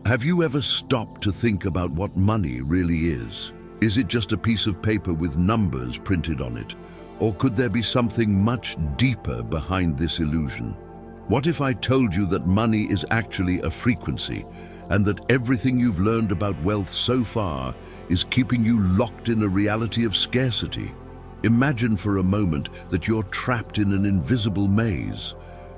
Have you ever stopped to think about what money really is? Is it just a piece of paper with numbers printed on it? Or could there be something much deeper behind this illusion? What if I told you that money is actually a frequency, and that everything you've learned about wealth so far is keeping you locked in a reality of scarcity? Imagine for a moment that you're trapped in an invisible maze.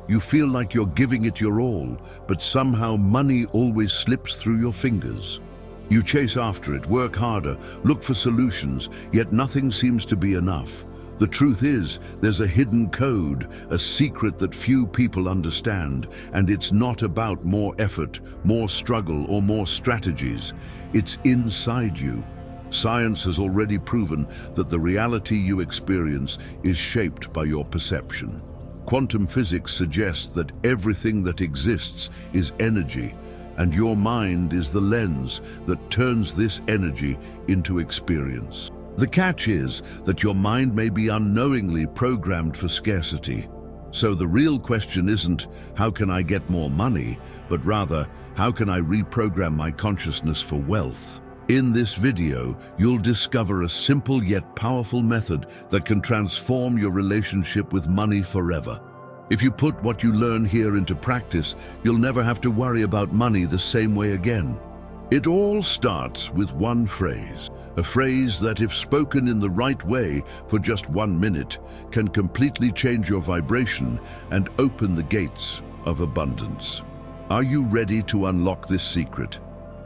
You feel like you're giving it your all, but somehow money always slips through your fingers. You chase after it, work harder, look for solutions, yet nothing seems to be enough. The truth is, there's a hidden code, a secret that few people understand, and it's not about more effort, more struggle, or more strategies. It's inside you. Science has already proven that the reality you experience is shaped by your perception. Quantum physics suggests that everything that exists is energy, and your mind is the lens that turns this energy into experience. The catch is that your mind may be unknowingly programmed for scarcity. So the real question isn't, how can I get more money, but rather, how can I reprogram my consciousness for wealth? In this video, you'll discover a simple yet powerful method that can transform your relationship with money forever. If you put what you learn here into practice, you'll never have to worry about money the same way again. It all starts with one phrase, a phrase that, if spoken in the right way for just 1 minute, can completely change your vibration and open the gates of abundance. Are you ready to unlock this secret?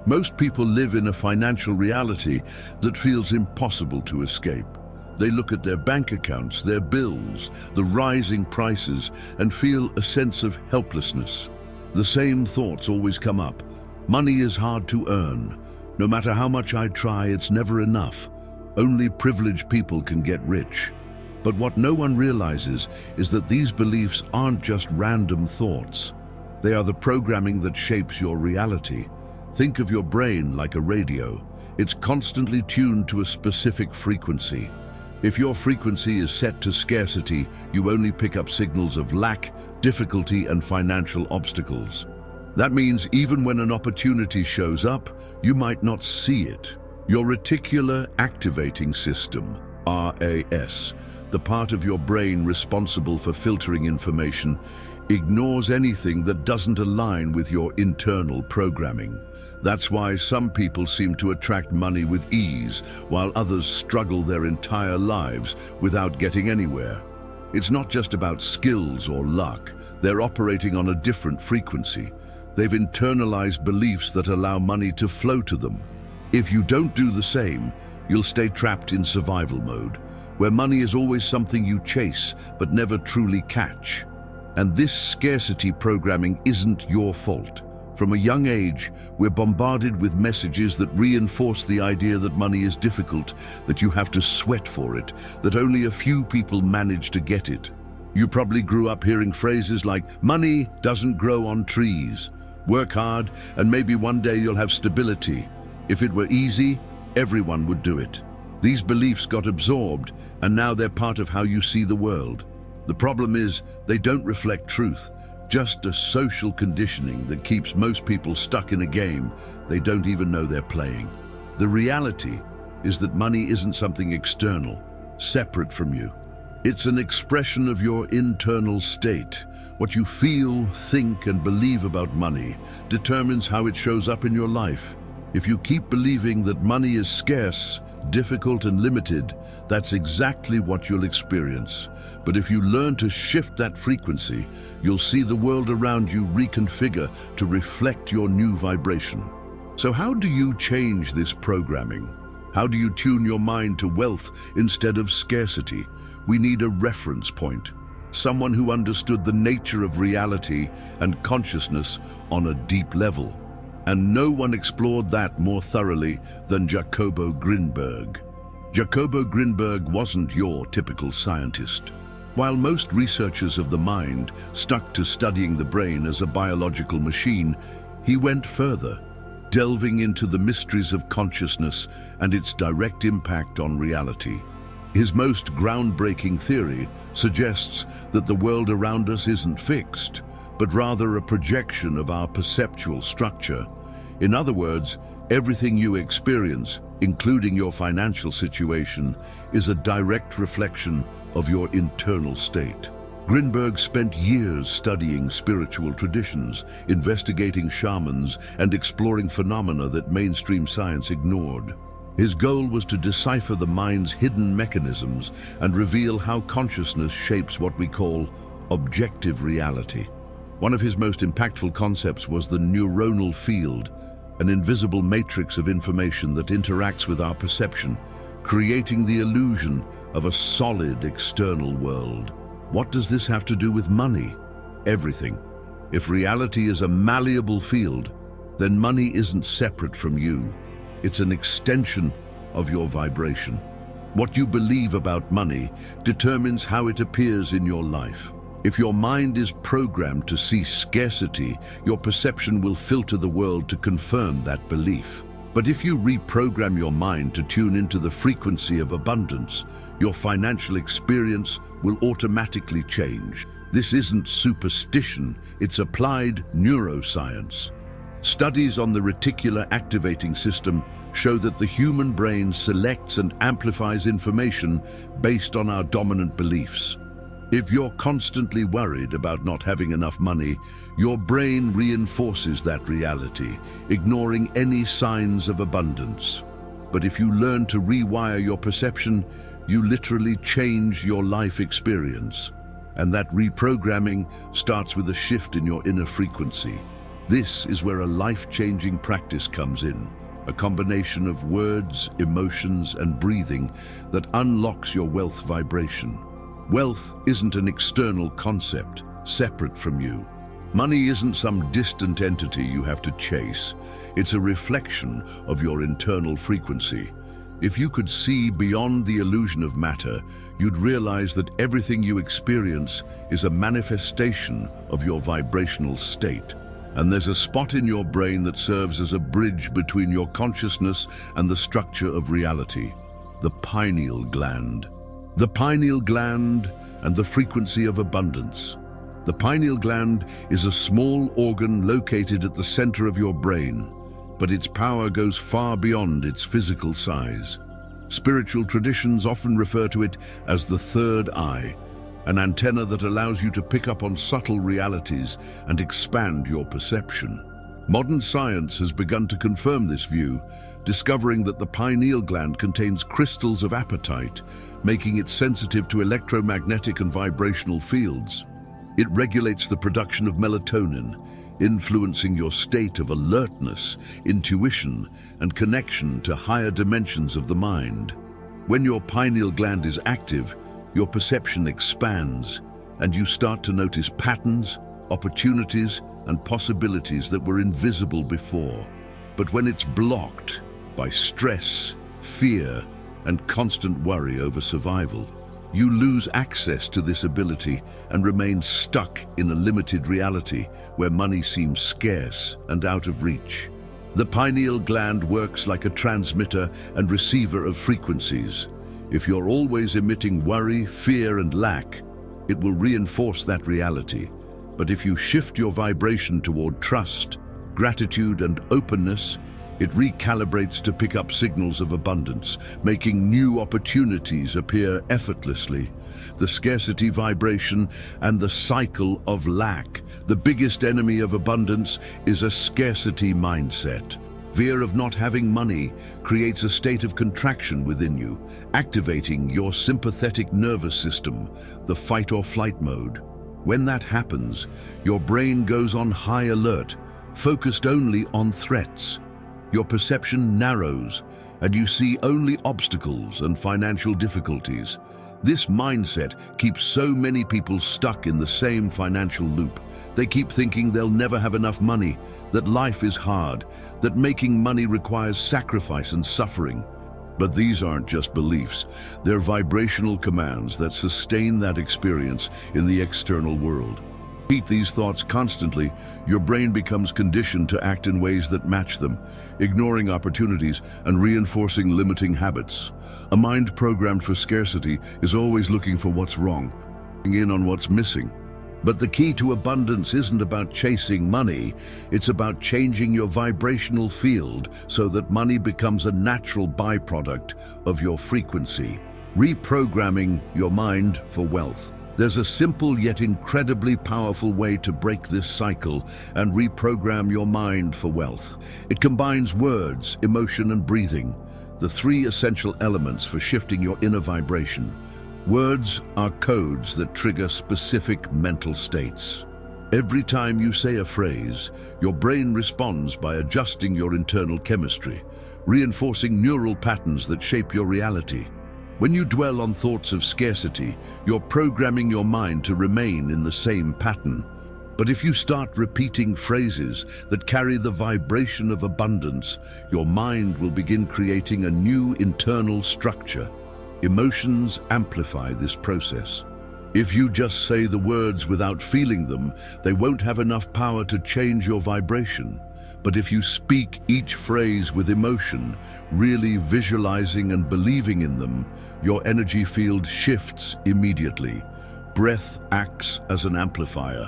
Most people live in a financial reality that feels impossible to escape. They look at their bank accounts, their bills, the rising prices, and feel a sense of helplessness. The same thoughts always come up. Money is hard to earn. No matter how much I try, it's never enough. Only privileged people can get rich. But what no one realizes is that these beliefs aren't just random thoughts. They are the programming that shapes your reality. Think of your brain like a radio. It's constantly tuned to a specific frequency. If your frequency is set to scarcity, you only pick up signals of lack, difficulty, and financial obstacles. That means even when an opportunity shows up, you might not see it. Your reticular activating system, RAS, the part of your brain responsible for filtering information, ignores anything that doesn't align with your internal programming. That's why some people seem to attract money with ease, while others struggle their entire lives without getting anywhere. It's not just about skills or luck. They're operating on a different frequency. They've internalized beliefs that allow money to flow to them. If you don't do the same, you'll stay trapped in survival mode, where money is always something you chase but never truly catch. And this scarcity programming isn't your fault. From a young age, we're bombarded with messages that reinforce the idea that money is difficult, that you have to sweat for it, that only a few people manage to get it. You probably grew up hearing phrases like, money doesn't grow on trees, work hard, and maybe one day you'll have stability. If it were easy, everyone would do it. These beliefs got absorbed, and now they're part of how you see the world. The problem is, they don't reflect truth. Just a social conditioning that keeps most people stuck in a game they don't even know they're playing. The reality is that money isn't something external, separate from you. It's an expression of your internal state. What you feel, think, and believe about money determines how it shows up in your life. If you keep believing that money is scarce, difficult, and limited, that's exactly what you'll experience. But if you learn to shift that frequency, you'll see the world around you reconfigure to reflect your new vibration. So how do you change this programming? How do you tune your mind to wealth instead of scarcity? We need a reference point, someone who understood the nature of reality and consciousness on a deep level. And no one explored that more thoroughly than Jacobo Grinberg. Jacobo Grinberg wasn't your typical scientist. While most researchers of the mind stuck to studying the brain as a biological machine, he went further, delving into the mysteries of consciousness and its direct impact on reality. His most groundbreaking theory suggests that the world around us isn't fixed, but rather a projection of our perceptual structure. In other words, everything you experience, including your financial situation, is a direct reflection of your internal state. Grinberg spent years studying spiritual traditions, investigating shamans, and exploring phenomena that mainstream science ignored. His goal was to decipher the mind's hidden mechanisms and reveal how consciousness shapes what we call objective reality. One of his most impactful concepts was the neuronal field, an invisible matrix of information that interacts with our perception, creating the illusion of a solid external world. What does this have to do with money? Everything. If reality is a malleable field, then money isn't separate from you. It's an extension of your vibration. What you believe about money determines how it appears in your life. If your mind is programmed to see scarcity, your perception will filter the world to confirm that belief. But if you reprogram your mind to tune into the frequency of abundance, your financial experience will automatically change. This isn't superstition, it's applied neuroscience. Studies on the reticular activating system show that the human brain selects and amplifies information based on our dominant beliefs. If you're constantly worried about not having enough money, your brain reinforces that reality, ignoring any signs of abundance. But if you learn to rewire your perception, you literally change your life experience. And that reprogramming starts with a shift in your inner frequency. This is where a life-changing practice comes in, a combination of words, emotions, and breathing that unlocks your wealth vibration. Wealth isn't an external concept, separate from you. Money isn't some distant entity you have to chase. It's a reflection of your internal frequency. If you could see beyond the illusion of matter, you'd realize that everything you experience is a manifestation of your vibrational state. And there's a spot in your brain that serves as a bridge between your consciousness and the structure of reality, the pineal gland. The pineal gland and the frequency of abundance. The pineal gland is a small organ located at the center of your brain, but its power goes far beyond its physical size. Spiritual traditions often refer to it as the third eye, an antenna that allows you to pick up on subtle realities and expand your perception. Modern science has begun to confirm this view, discovering that the pineal gland contains crystals of apatite, making it sensitive to electromagnetic and vibrational fields. It regulates the production of melatonin, influencing your state of alertness, intuition, and connection to higher dimensions of the mind. When your pineal gland is active, your perception expands, and you start to notice patterns, opportunities, and possibilities that were invisible before. But when it's blocked by stress, fear, and constant worry over survival, you lose access to this ability and remain stuck in a limited reality where money seems scarce and out of reach. The pineal gland works like a transmitter and receiver of frequencies. If you're always emitting worry, fear, and lack, it will reinforce that reality. But if you shift your vibration toward trust, gratitude, and openness, it recalibrates to pick up signals of abundance, making new opportunities appear effortlessly. The scarcity vibration and the cycle of lack. The biggest enemy of abundance is a scarcity mindset. Fear of not having money creates a state of contraction within you, activating your sympathetic nervous system, the fight or flight mode. When that happens, your brain goes on high alert, focused only on threats. Your perception narrows, and you see only obstacles and financial difficulties. This mindset keeps so many people stuck in the same financial loop. They keep thinking they'll never have enough money, that life is hard, that making money requires sacrifice and suffering. But these aren't just beliefs. They're vibrational commands that sustain that experience in the external world. Repeat these thoughts constantly, your brain becomes conditioned to act in ways that match them, ignoring opportunities and reinforcing limiting habits. A mind programmed for scarcity is always looking for what's wrong, in on what's missing. But the key to abundance isn't about chasing money, it's about changing your vibrational field so that money becomes a natural byproduct of your frequency. Reprogramming your mind for wealth. There's a simple yet incredibly powerful way to break this cycle and reprogram your mind for wealth. It combines words, emotion, and breathing, the three essential elements for shifting your inner vibration. Words are codes that trigger specific mental states. Every time you say a phrase, your brain responds by adjusting your internal chemistry, reinforcing neural patterns that shape your reality. When you dwell on thoughts of scarcity, you're programming your mind to remain in the same pattern. But if you start repeating phrases that carry the vibration of abundance, your mind will begin creating a new internal structure. Emotions amplify this process. If you just say the words without feeling them, they won't have enough power to change your vibration. But if you speak each phrase with emotion, really visualizing and believing in them, your energy field shifts immediately. Breath acts as an amplifier.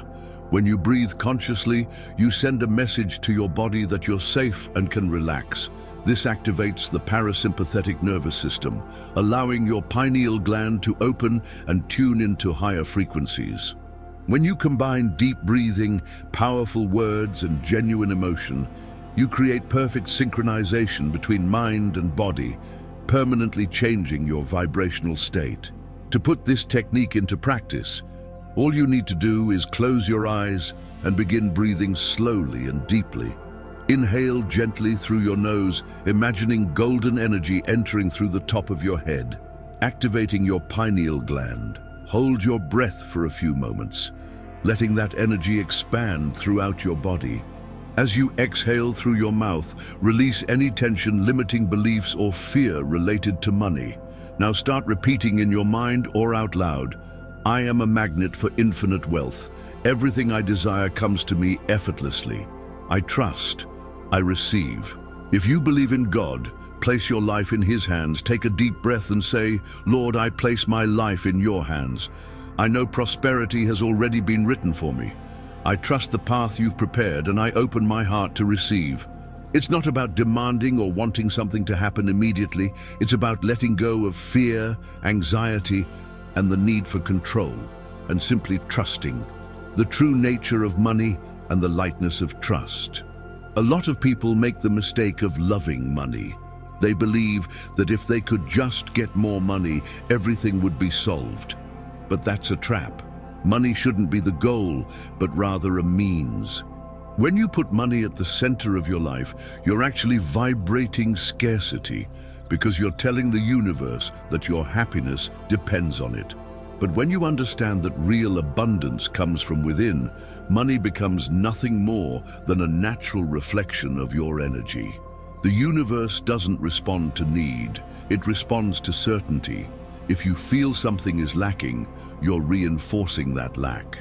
When you breathe consciously, you send a message to your body that you're safe and can relax. This activates the parasympathetic nervous system, allowing your pineal gland to open and tune into higher frequencies. When you combine deep breathing, powerful words, and genuine emotion, you create perfect synchronization between mind and body, permanently changing your vibrational state. To put this technique into practice, all you need to do is close your eyes and begin breathing slowly and deeply. Inhale gently through your nose, imagining golden energy entering through the top of your head, activating your pineal gland. Hold your breath for a few moments, letting that energy expand throughout your body. As you exhale through your mouth, release any tension, limiting beliefs, or fear related to money. Now start repeating in your mind or out loud, "I am a magnet for infinite wealth. Everything I desire comes to me effortlessly. I trust. I receive." If you believe in God, place your life in His hands. Take a deep breath and say, "Lord, I place my life in your hands. I know prosperity has already been written for me. I trust the path you've prepared, and I open my heart to receive." It's not about demanding or wanting something to happen immediately. It's about letting go of fear, anxiety, and the need for control, and simply trusting the true nature of money and the lightness of trust. A lot of people make the mistake of loving money. They believe that if they could just get more money, everything would be solved. But that's a trap. Money shouldn't be the goal, but rather a means. When you put money at the center of your life, you're actually vibrating scarcity, because you're telling the universe that your happiness depends on it. But when you understand that real abundance comes from within, money becomes nothing more than a natural reflection of your energy. The universe doesn't respond to need, it responds to certainty. If you feel something is lacking, you're reinforcing that lack.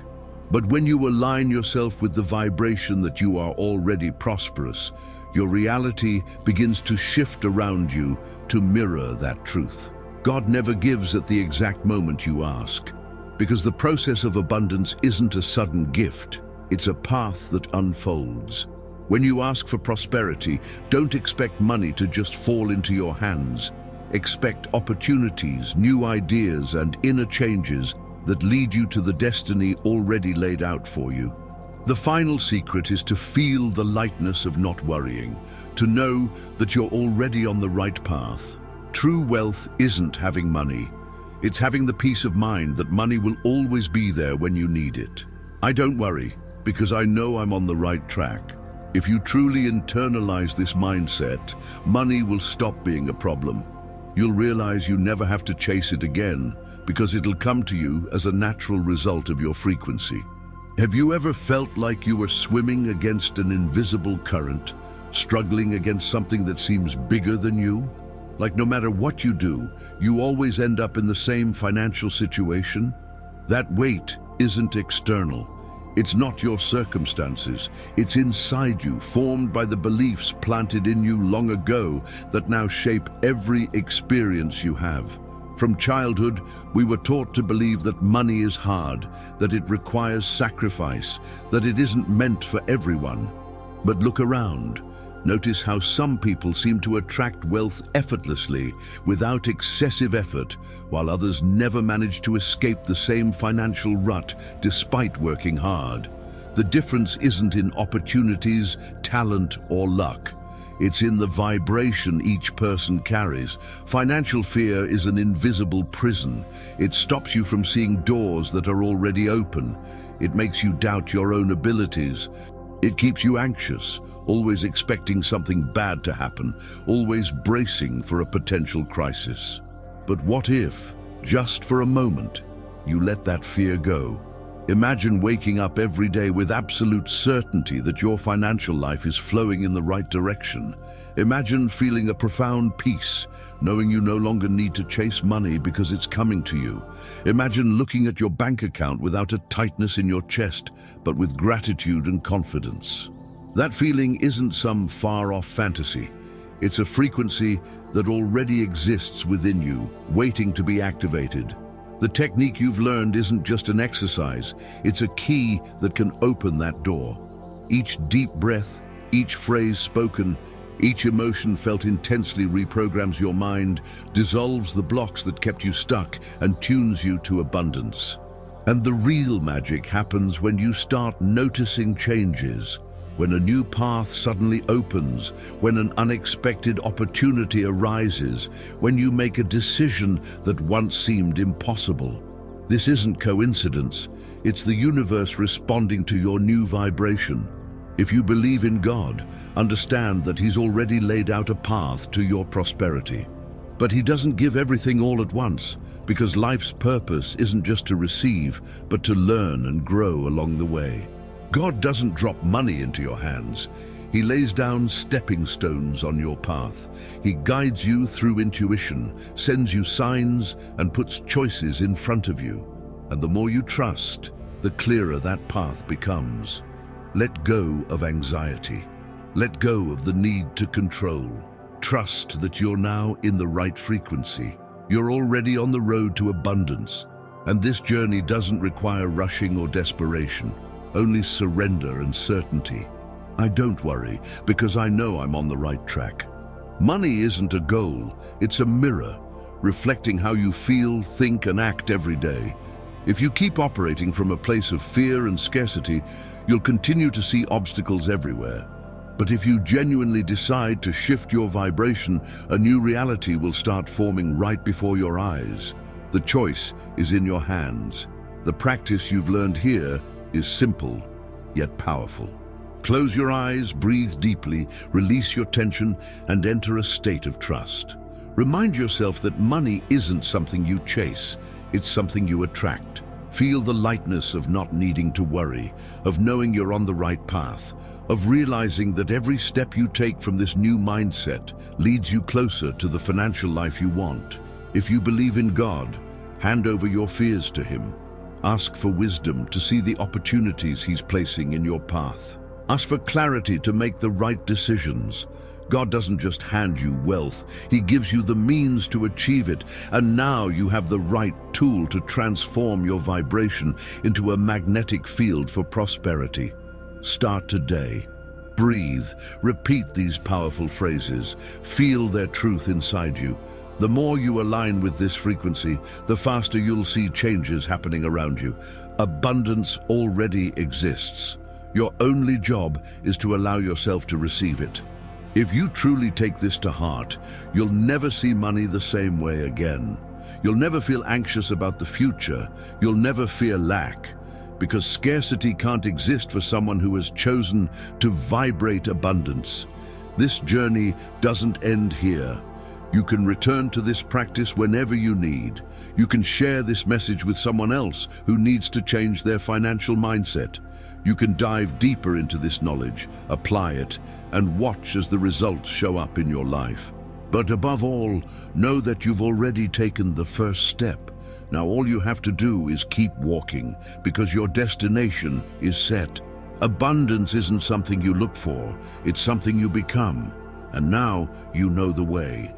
But when you align yourself with the vibration that you are already prosperous, your reality begins to shift around you to mirror that truth. God never gives at the exact moment you ask, because the process of abundance isn't a sudden gift, it's a path that unfolds. When you ask for prosperity, don't expect money to just fall into your hands. Expect opportunities, new ideas, and inner changes that lead you to the destiny already laid out for you. The final secret is to feel the lightness of not worrying, to know that you're already on the right path. True wealth isn't having money. It's having the peace of mind that money will always be there when you need it. I don't worry, because I know I'm on the right track. If you truly internalize this mindset, money will stop being a problem. You'll realize you never have to chase it again, because it'll come to you as a natural result of your frequency. Have you ever felt like you were swimming against an invisible current, struggling against something that seems bigger than you? Like no matter what you do, you always end up in the same financial situation? That weight isn't external. It's not your circumstances. It's inside you, formed by the beliefs planted in you long ago that now shape every experience you have. From childhood, we were taught to believe that money is hard, that it requires sacrifice, that it isn't meant for everyone. But look around. Notice how some people seem to attract wealth effortlessly, without excessive effort, while others never manage to escape the same financial rut despite working hard. The difference isn't in opportunities, talent, or luck. It's in the vibration each person carries. Financial fear is an invisible prison. It stops you from seeing doors that are already open. It makes you doubt your own abilities. It keeps you anxious, always expecting something bad to happen, always bracing for a potential crisis. But what if, just for a moment, you let that fear go? Imagine waking up every day with absolute certainty that your financial life is flowing in the right direction. Imagine feeling a profound peace, knowing you no longer need to chase money because it's coming to you. Imagine looking at your bank account without a tightness in your chest, but with gratitude and confidence. That feeling isn't some far-off fantasy. It's a frequency that already exists within you, waiting to be activated. The technique you've learned isn't just an exercise, it's a key that can open that door. Each deep breath, each phrase spoken, each emotion felt intensely reprograms your mind, dissolves the blocks that kept you stuck, and tunes you to abundance. And the real magic happens when you start noticing changes. When a new path suddenly opens, when an unexpected opportunity arises, when you make a decision that once seemed impossible. This isn't coincidence, it's the universe responding to your new vibration. If you believe in God, understand that He's already laid out a path to your prosperity. But He doesn't give everything all at once, because life's purpose isn't just to receive, but to learn and grow along the way. God doesn't drop money into your hands. He lays down stepping stones on your path. He guides you through intuition, sends you signs, and puts choices in front of you. And the more you trust, the clearer that path becomes. Let go of anxiety. Let go of the need to control. Trust that you're now in the right frequency. You're already on the road to abundance. And this journey doesn't require rushing or desperation. Only surrender and certainty. I don't worry, because I know I'm on the right track. Money isn't a goal, it's a mirror, reflecting how you feel, think, and act every day. If you keep operating from a place of fear and scarcity, you'll continue to see obstacles everywhere. But if you genuinely decide to shift your vibration, a new reality will start forming right before your eyes. The choice is in your hands. The practice you've learned here is simple, yet powerful. Close your eyes, breathe deeply, release your tension, and enter a state of trust. Remind yourself that money isn't something you chase, it's something you attract. Feel the lightness of not needing to worry, of knowing you're on the right path, of realizing that every step you take from this new mindset leads you closer to the financial life you want. If you believe in God, hand over your fears to Him. Ask for wisdom to see the opportunities He's placing in your path. Ask for clarity to make the right decisions. God doesn't just hand you wealth, He gives you the means to achieve it, and now you have the right tool to transform your vibration into a magnetic field for prosperity. Start today. Breathe, repeat these powerful phrases, feel their truth inside you. The more you align with this frequency, the faster you'll see changes happening around you. Abundance already exists. Your only job is to allow yourself to receive it. If you truly take this to heart, you'll never see money the same way again. You'll never feel anxious about the future. You'll never fear lack, because scarcity can't exist for someone who has chosen to vibrate abundance. This journey doesn't end here. You can return to this practice whenever you need. You can share this message with someone else who needs to change their financial mindset. You can dive deeper into this knowledge, apply it, and watch as the results show up in your life. But above all, know that you've already taken the first step. Now all you have to do is keep walking, because your destination is set. Abundance isn't something you look for, it's something you become. And now you know the way.